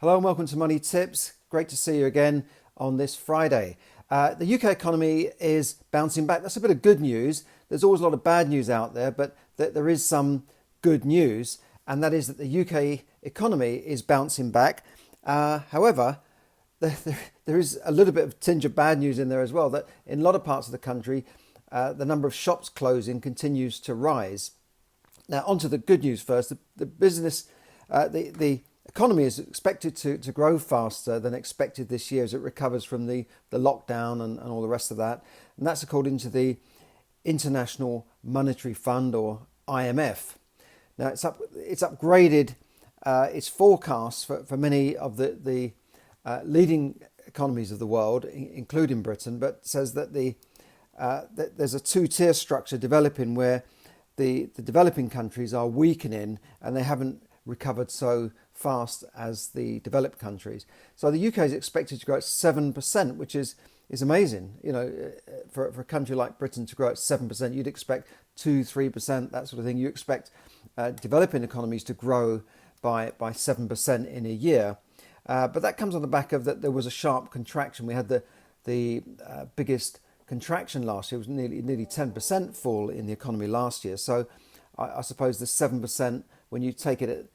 Hello and welcome to Money Tips. Great to see you again on this Friday. The UK economy is bouncing back. That's a bit of good news. There's always a lot of bad news out there, but there is some good news, and that is that the UK economy is bouncing back. However, there is a little bit of tinge of bad news in there as well, that in a lot of parts of the country, the number of shops closing continues to rise. Now, on to the good news first. The economy is expected to grow faster than expected this year as it recovers from the lockdown and all the rest of that. And that's according to the International Monetary Fund, or IMF. Now, it's upgraded its forecasts for many of the leading economies of the world, including Britain, but says that that there's a two-tier structure developing where the developing countries are weakening and they haven't recovered so fast as the developed countries. So the UK is expected to grow at 7%, which is amazing. You know, for a country like Britain to grow at 7%, you'd expect 2-3%, that sort of thing. You expect developing economies to grow by 7% in a year. But that comes on the back of that there was a sharp contraction. We had the biggest contraction last year. It was nearly 10% fall in the economy last year. So I suppose the 7%, when you take it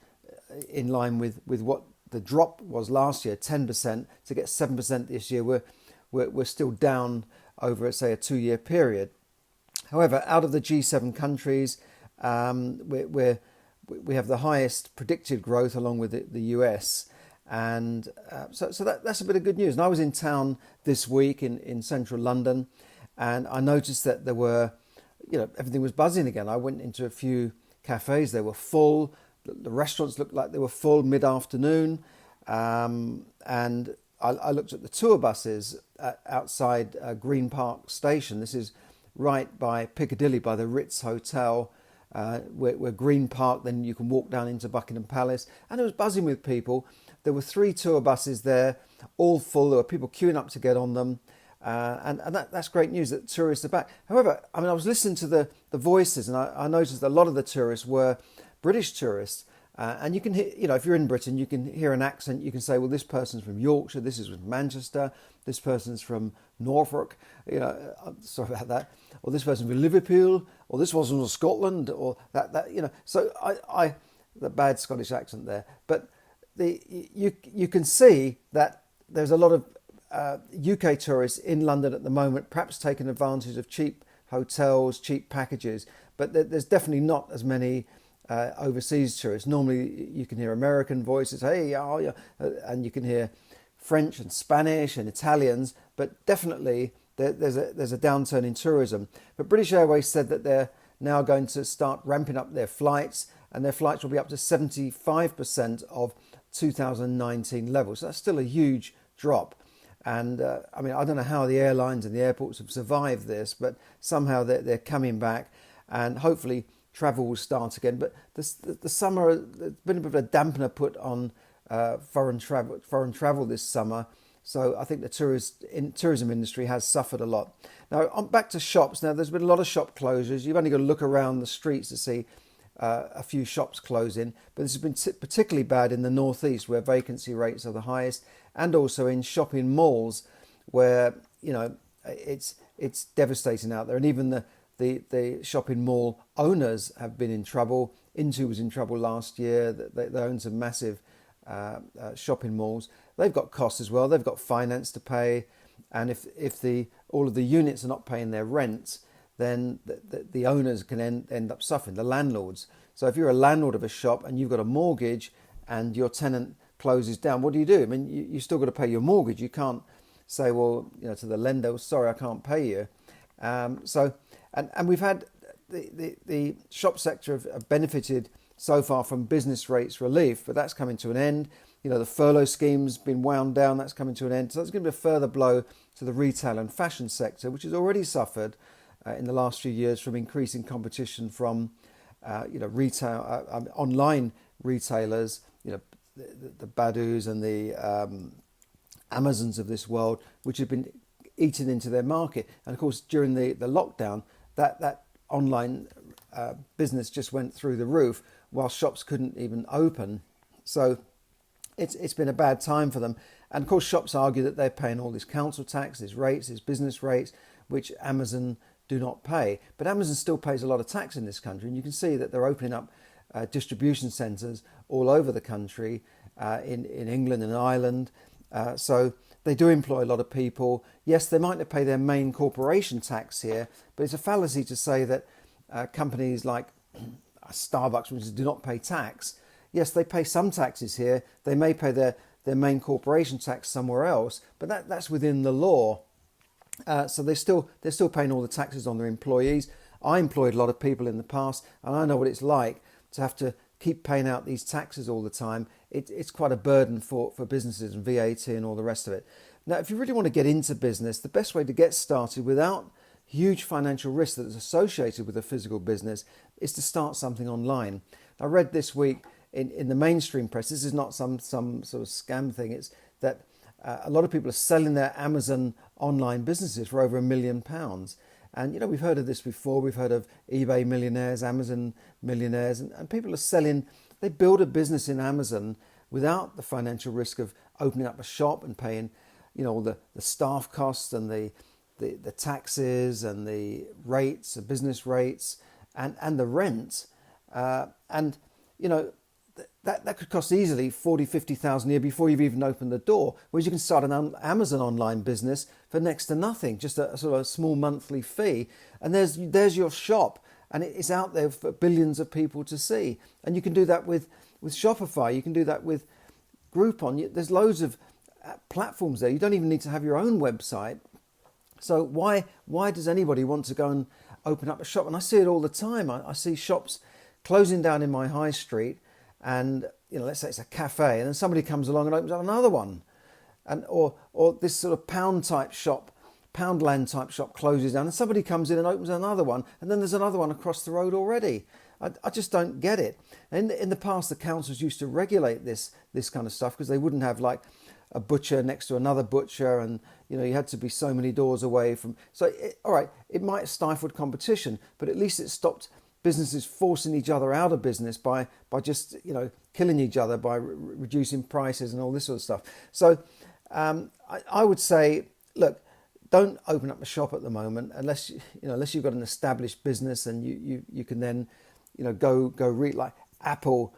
in line with what the drop was last year, 10%, to get 7% this year, we're still down over, say, a 2-year period. However, out of the G7 countries, we have the highest predicted growth along with the US. And so that's a bit of good news. And I was in town this week in central London, and I noticed that there were, everything was buzzing again. I went into a few cafes, they were full. The restaurants looked like they were full mid-afternoon. And I looked at the tour buses outside Green Park Station. This is right by Piccadilly, by the Ritz Hotel, where Green Park, then you can walk down into Buckingham Palace. And it was buzzing with people. There were 3 tour buses there, all full. There were people queuing up to get on them. And that's great news that tourists are back. However, I was listening to the voices, and I noticed that a lot of the tourists were British tourists. And you can hear, if you're in Britain, you can hear an accent. You can say, well, this person's from Yorkshire, this is from Manchester, this person's from Norfolk, I'm sorry about that, or this person's from Liverpool, or this one's from Scotland, or that. So I the bad Scottish accent there. But you can see that there's a lot of UK tourists in London at the moment, perhaps taking advantage of cheap hotels, cheap packages, but there's definitely not as many overseas tourists. Normally you can hear American voices, hey, how are you? And you can hear French and Spanish and Italians, but definitely there's a downturn in tourism. But British Airways said that they're now going to start ramping up their flights, and their flights will be up to 75% of 2019 levels. So that's still a huge drop. And I don't know how the airlines and the airports have survived this, but somehow they're coming back, and hopefully travel will start again. But the summer, there's been a bit of a dampener put on foreign travel this summer. So I think the tourism industry has suffered a lot. Now, back to shops. Now, there's been a lot of shop closures. You've only got to look around the streets to see a few shops closing. But this has been particularly bad in the northeast, where vacancy rates are the highest, and also in shopping malls, where it's devastating out there. And even the shopping mall owners have been in trouble. Intu was in trouble last year. They own some massive shopping malls. They've got costs as well. They've got finance to pay, and if all of the units are not paying their rent, then the owners can end up suffering, the landlords. So if you're a landlord of a shop and you've got a mortgage and your tenant closes down, what do? You still got to pay your mortgage. You can't say, well, to the lender, well, sorry, I can't pay you. And we've had the shop sector have benefited so far from business rates relief, but that's coming to an end. The furlough scheme's been wound down, that's coming to an end. So that's going to be a further blow to the retail and fashion sector, which has already suffered in the last few years from increasing competition from retail, online retailers, the Badus and the Amazons of this world, which have been eaten into their market. And of course, during the lockdown, that online business just went through the roof, while shops couldn't even open. So it's been a bad time for them. And of course, shops argue that they're paying all this council tax, these rates, these business rates, which Amazon do not pay. But Amazon still pays a lot of tax in this country, and you can see that they're opening up distribution centres all over the country, in England and Ireland. So they do employ a lot of people. Yes, they might not pay their main corporation tax here, but it's a fallacy to say that companies like Starbucks, which do not pay tax. Yes, they pay some taxes here. They may pay their main corporation tax somewhere else, but that's within the law. So they're still paying all the taxes on their employees. I employed a lot of people in the past, and I know what it's like to have to keep paying out these taxes all the time. It's quite a burden for businesses, and VAT and all the rest of it. Now, if you really want to get into business, the best way to get started without huge financial risk that is associated with a physical business is to start something online. I read this week in the mainstream press, this is not some sort of scam thing, it's that a lot of people are selling their Amazon online businesses for over £1 million. And, we've heard of this before. We've heard of eBay millionaires, Amazon millionaires, and people are selling. They build a business in Amazon without the financial risk of opening up a shop and paying, all the staff costs and the taxes and the rates, the business rates, and the rent. That could cost easily 40, 50,000 a year before you've even opened the door. Whereas you can start an Amazon online business for next to nothing, just a sort of a small monthly fee. And there's your shop, and it's out there for billions of people to see. And you can do that with Shopify. You can do that with Groupon. There's loads of platforms there. You don't even need to have your own website. So why does anybody want to go and open up a shop? And I see it all the time. I see shops closing down in my high street. And let's say it's a cafe, and then somebody comes along and opens up another one, and or this sort of Poundland type shop closes down, and somebody comes in and opens another one, and then there's another one across the road already. I just don't get it. And in the past, the councils used to regulate this kind of stuff because they wouldn't have like a butcher next to another butcher, and you had to be so many doors away from. So it might have stifled competition, but at least it stopped businesses forcing each other out of business by just killing each other by reducing prices and all this sort of stuff. So I would say, look, don't open up a shop at the moment unless you've got an established business, and you can then go read like Apple.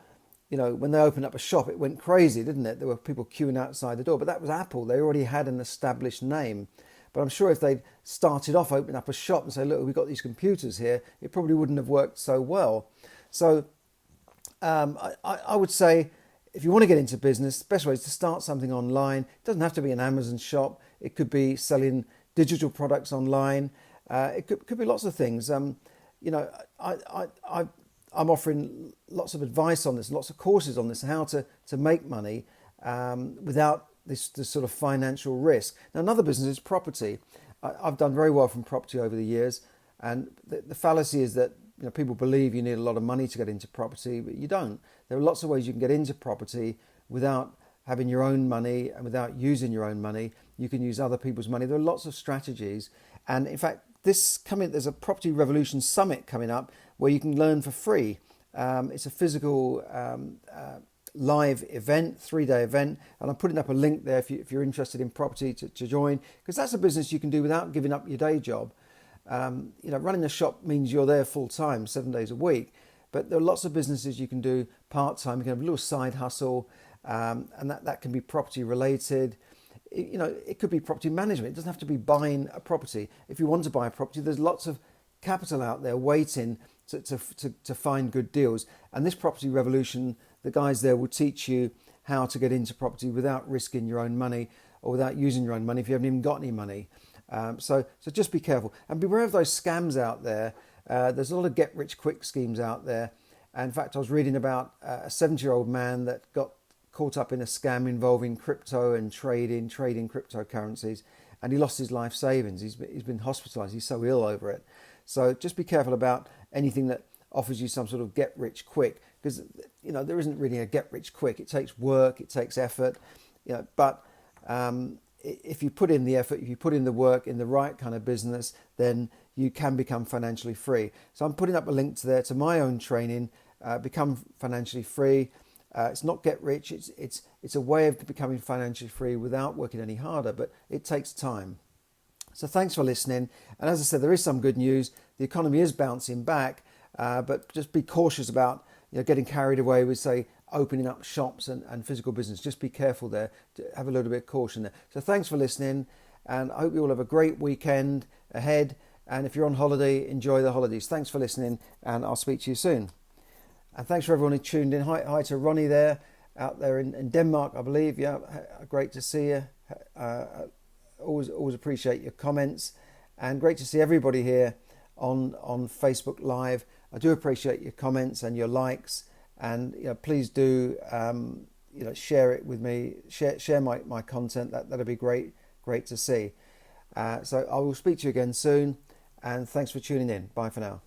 When they opened up a shop, it went crazy, didn't it? There were people queuing outside the door, but that was Apple. They already had an established name. But I'm sure if they'd started off opening up a shop and say, look, we've got these computers here, it probably wouldn't have worked so well. So I would say, if you want to get into business, the best way is to start something online. It doesn't have to be an Amazon shop. It could be selling digital products online. It could be lots of things. I'm offering lots of advice on this, lots of courses on this, how to make money without this sort of financial risk. Now, another business is property. I've done very well from property over the years, and the fallacy is that people believe you need a lot of money to get into property, but you don't. There are lots of ways you can get into property without having your own money and without using your own money. You can use other people's money. There are lots of strategies, and in fact, there's a Property Revolution Summit coming up where you can learn for free. It's a physical live event, 3-day event, and I'm putting up a link there if you're interested in property to join, because that's a business you can do without giving up your day job. Running a shop means you're there full time, 7 days a week, but there are lots of businesses you can do part time. You can have a little side hustle, and that can be property related. It could be property management. It doesn't have to be buying a property. If you want to buy a property, there's lots of capital out there waiting to find good deals. And this Property Revolution, the guys there will teach you how to get into property without risking your own money or without using your own money if you haven't even got any money. So just be careful and beware of those scams out there. There's a lot of get-rich-quick schemes out there. And in fact, I was reading about a 70-year-old man that got caught up in a scam involving crypto and trading cryptocurrencies, and he lost his life savings. He's been hospitalised. He's so ill over it. So just be careful about anything that offers you some sort of get-rich-quick, because there isn't really a get-rich-quick. It takes work, it takes effort, but if you put in the effort, if you put in the work in the right kind of business, then you can become financially free. So I'm putting up a link to my own training, Become Financially Free. It's not get rich. It's a way of becoming financially free without working any harder, but it takes time. So thanks for listening. And as I said, there is some good news. The economy is bouncing back, but just be cautious about getting carried away with, say, opening up shops and physical business. Just be careful there. Have a little bit of caution there. So thanks for listening, and I hope you all have a great weekend ahead. And if you're on holiday, enjoy the holidays. Thanks for listening, and I'll speak to you soon. And thanks for everyone who tuned in. Hi to Ronnie there, out there in Denmark, I believe. Yeah, great to see you. Always appreciate your comments, and great to see everybody here on Facebook Live. I do appreciate your comments and your likes, and please do share it with me. Share my content. That'd be great to see. So I will speak to you again soon, and thanks for tuning in. Bye for now.